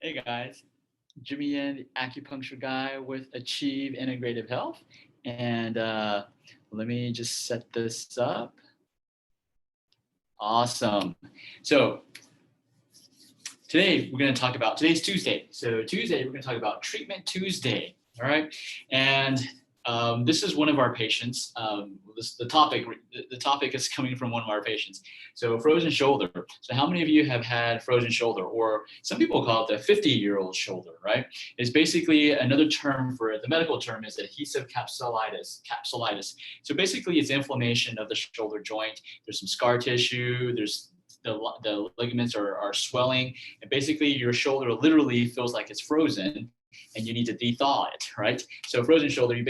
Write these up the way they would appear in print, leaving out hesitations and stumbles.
Hey guys, Jimmy Yen, the acupuncture guy with Achieve Integrative Health. And let me just set this up. Awesome. So today we're going to talk about, today's Tuesday. So Tuesday, we're going to talk about Treatment Tuesday. All right. And this is one of our patients. The topic is coming from one of our patients. So frozen shoulder. So how many of you have had frozen shoulder, or some people call it the 50-year-old shoulder, right? It's basically another term for it. The medical term is adhesive capsulitis. So basically it's inflammation of the shoulder joint. There's some scar tissue. There's the ligaments are swelling, and basically your shoulder literally feels like it's frozen and you need to thaw it, right? So frozen shoulder, you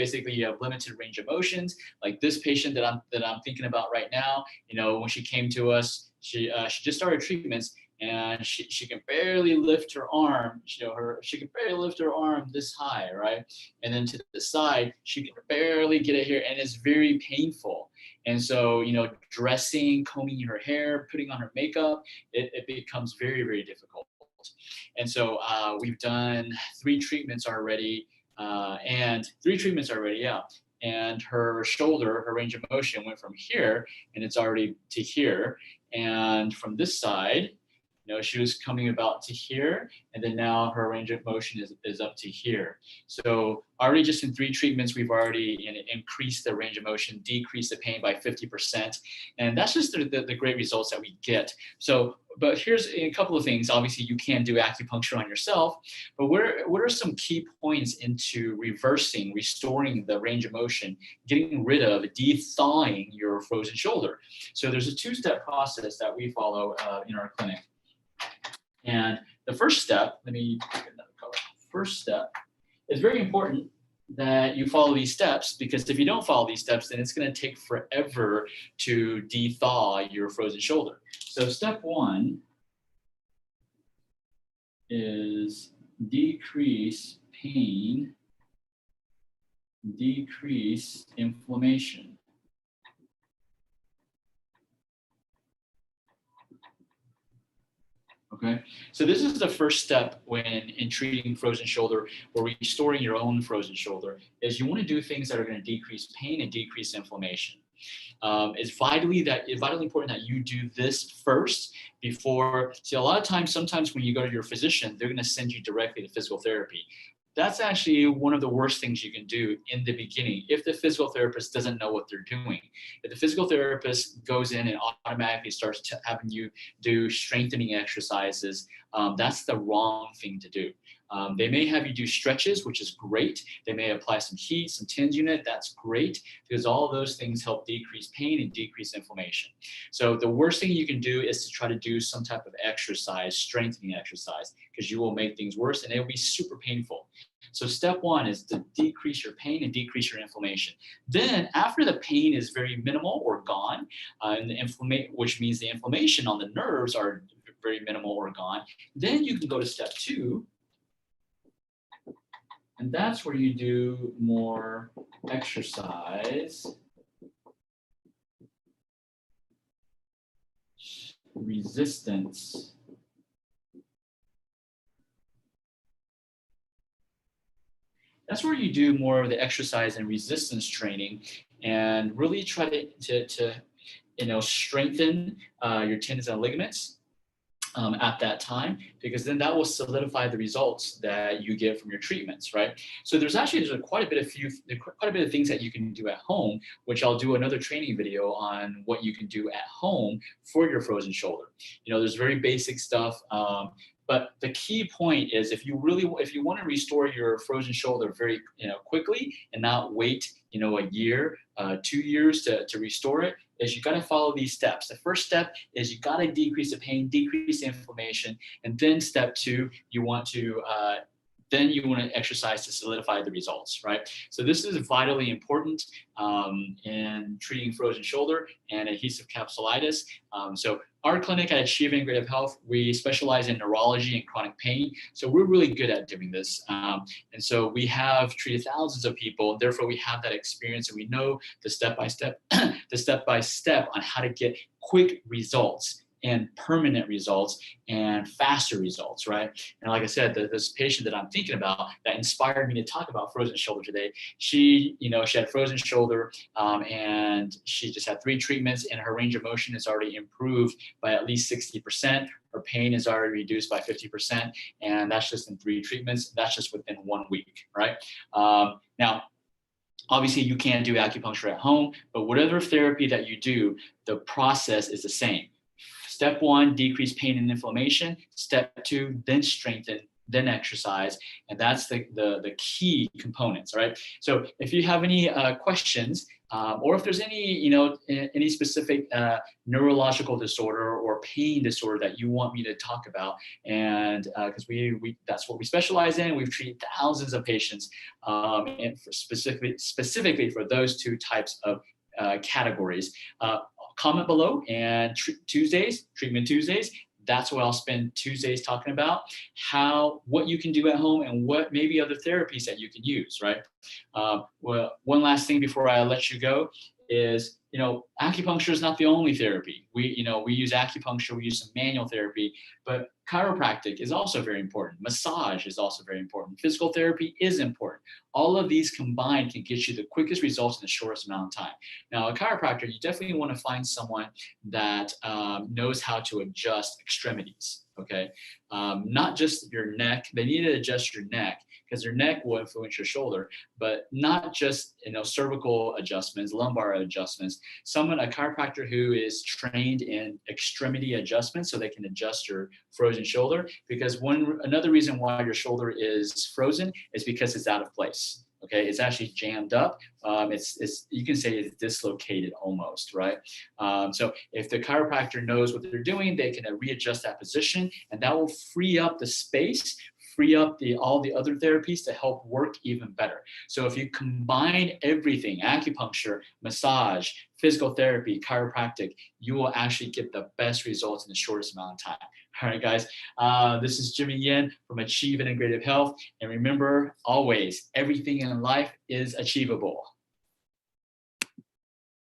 have limited range of motions. Like this patient that I'm thinking about right now, when she came to us, she just started treatments, and she can barely lift her arm. She can barely lift her arm this high, right? And then to the side, she can barely get it here, and it's very painful. And so, dressing, combing her hair, putting on her makeup, it becomes very, very difficult. And so we've done three treatments already, yeah. And her shoulder, her range of motion went from here, and it's already to here. And from this side, she was coming about to here, and then now her range of motion is up to here. So already just in three treatments, we've already increased the range of motion, decreased the pain by 50%. And that's just the great results that we get. So, but here's a couple of things. Obviously, you can do acupuncture on yourself, but what are some key points into restoring the range of motion, getting rid of, de-thawing your frozen shoulder? So there's a two-step process that we follow in our clinic. And the first step, let me pick another color. First step, it's very important that you follow these steps, because if you don't follow these steps, then it's going to take forever to de-thaw your frozen shoulder. So step one is decrease pain, decrease inflammation. Okay, so this is the first step when in treating frozen shoulder or restoring your own frozen shoulder, is you want to do things that are going to decrease pain and decrease inflammation. It's vitally important that you do this first before. See, a lot of times, sometimes when you go to your physician, they're going to send you directly to physical therapy. That's actually one of the worst things you can do in the beginning if the physical therapist doesn't know what they're doing. If the physical therapist goes in and automatically starts having you do strengthening exercises, that's the wrong thing to do. They may have you do stretches, which is great. They may apply some heat, some TENS unit. That's great, because all of those things help decrease pain and decrease inflammation. So the worst thing you can do is to try to do some type of exercise, strengthening exercise, because you will make things worse and it'll be super painful. So step one is to decrease your pain and decrease your inflammation. Then after the pain is very minimal or gone, which means the inflammation on the nerves are very minimal or gone, then you can go to step two. And that's where you do more exercise, resistance. That's where you do more of the exercise and resistance training, and really try to strengthen your tendons and ligaments at that time, because then that will solidify the results that you get from your treatments, right? So there's quite a bit of things that you can do at home, which I'll do another training video on what you can do at home for your frozen shoulder. There's very basic stuff. But the key point is, if you want to restore your frozen shoulder very quickly and not wait a year, 2 years to restore it, is you got to follow these steps. The first step is you got to decrease the pain, decrease the inflammation, and then step two, you want to exercise to solidify the results, right? So this is vitally important in treating frozen shoulder and adhesive capsulitis. So our clinic at Achieve Integrative Health, we specialize in neurology and chronic pain. So we're really good at doing this. And so we have treated thousands of people. Therefore, we have that experience, and we know the step-by-step on how to get quick results and permanent results and faster results, right? And like I said, this patient that I'm thinking about that inspired me to talk about frozen shoulder today, she had frozen shoulder, and she just had 3 treatments, and her range of motion is already improved by at least 60%. Her pain is already reduced by 50%, and that's just in 3 treatments. That's just within 1 week, right? Now, obviously, you can't do acupuncture at home, but whatever therapy that you do, the process is the same. Step 1, decrease pain and inflammation. Step 2, then strengthen, then exercise. And that's the key components, right? So if you have any questions, or if there's any specific neurological disorder or pain disorder that you want me to talk about, and because we that's what we specialize in, we've treated thousands of patients, and specifically for those 2 types of categories. Comment below, and Treatment Tuesdays, that's what I'll spend Tuesdays talking about, what you can do at home and what maybe other therapies that you can use, right? Well, one last thing before I let you go is, acupuncture is not the only therapy. We use acupuncture, we use some manual therapy, but chiropractic is also very important. Massage is also very important. Physical therapy is important. All of these combined can get you the quickest results in the shortest amount of time. Now, a chiropractor, you definitely want to find someone that knows how to adjust extremities, okay? Not just your neck. They need to adjust your neck because your neck will influence your shoulder, but not just cervical adjustments, lumbar adjustments. A chiropractor who is trained in extremity adjustments, so they can adjust your frozen shoulder, because another reason why your shoulder is frozen is because it's out of place. Okay, it's actually jammed up. You can say it's dislocated almost, right? So if the chiropractor knows what they're doing, they can readjust that position, and that will free up the space, free up all the other therapies to help work even better. So if you combine everything, acupuncture, massage, physical therapy, chiropractic, you will actually get the best results in the shortest amount of time. All right, guys, this is Jimmy Yin from Achieve Integrative Health. And remember, always, everything in life is achievable.